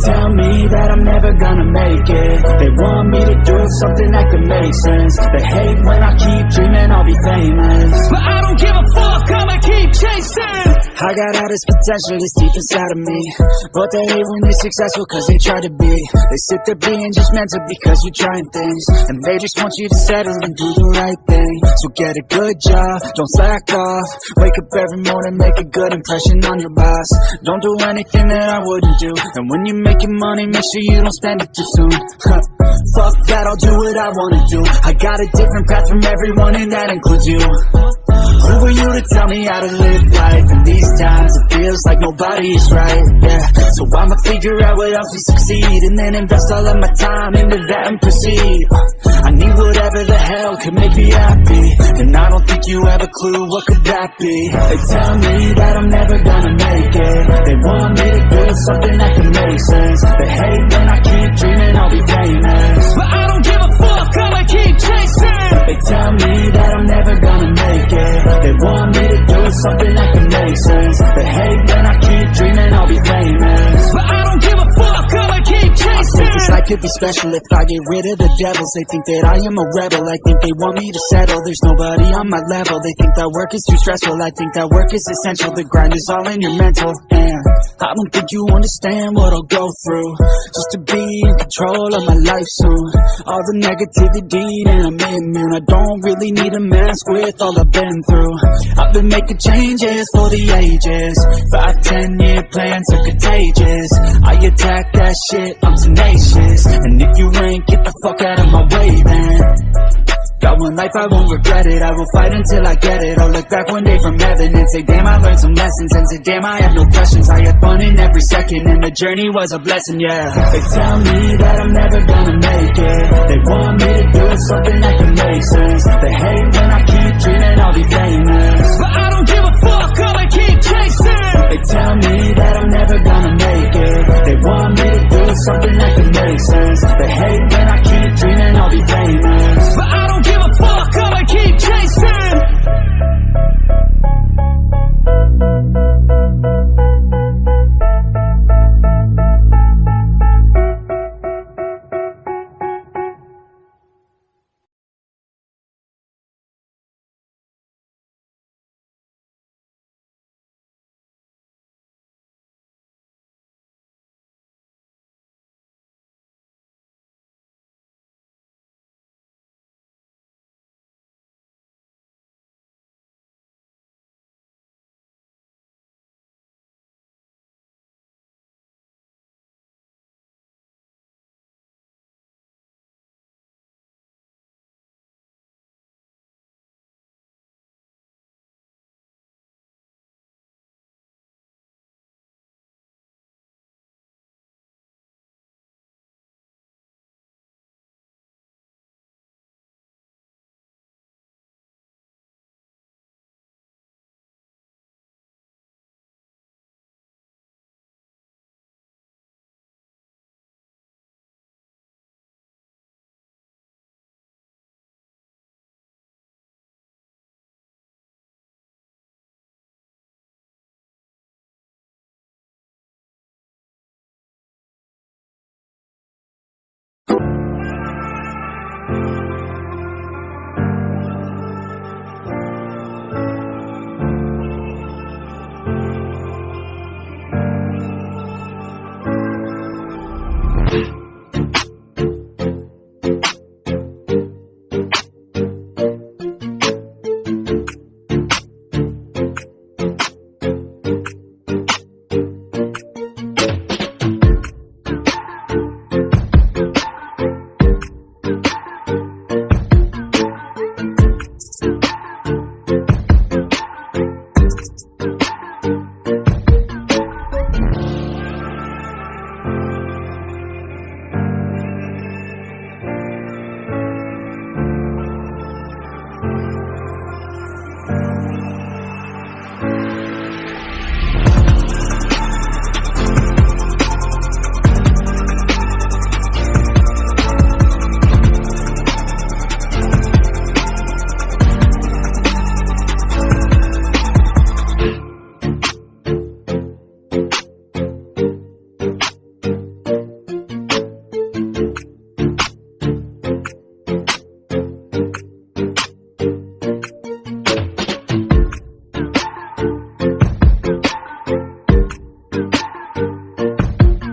tell me that I'm never gonna make it. They want me to do something that could make sense. They hate when I keep dreaming I'll be famous, but I don't give a fuck, I'ma keep chasing. I got all this potential that's deep inside of me, but they hate when you're successful cause they try to be. They sit there being judgmental because you're trying things, and they just want you to settle and do the right thing. So get a good job, don't slack off. Wake up every morning, make a good impression on your boss. Don't do anything that I wouldn't do, and when you're making money, make sure you don't spend it too soon. Fuck that, I'll do what I wanna do. I got a different path from everyone, and that includes you. Who are you to tell me how to live life? In these times it feels like nobody is right, yeah. So I'ma figure out what else will succeed, and then invest all of my time into that and proceed. I need whatever the hell could make me happy, and I don't think you have a clue what could that be. They tell me that I'm never gonna make it. They want me to do something that can make sense. They hate when I keep dreaming I'll be famous, but I don't give a fuck, I'ma keep chasing. They tell me that I'm never gonna make it. They want me to do something that can make sense. They hate when I keep dreaming I'll be famous, but I don't give a fuck, I'ma keep chasing. I think this life could be special if I get rid of the devils. They think that I am a rebel, I think they want me to settle. There's nobody on my level, they think that work is too stressful. I think that work is essential, the grind is all in your mental. And I don't think you understand what I'll go through just to be in control of my life soon. All the negativity and I'm immune. I don't really need a mask with all I've been through. I've been making changes for the ages. 5-10 year plans are contagious. I attack that shit, I'm tenacious. And if you ain't, get the fuck out of my way then. Got one life, I won't regret it. I will fight until I get it. I'll look back one day from heaven and say, damn, I learned some lessons. And say, damn, I have no questions. I had fun in every second, and the journey was a blessing, yeah. They tell me that I'm never gonna make it. They want me to do something that can make sense. They hate when I keep dreaming I'll be famous, but I don't give a fuck, I'ma keep chasing. They tell me that I'm never gonna make it. They want me to do something that can make sense.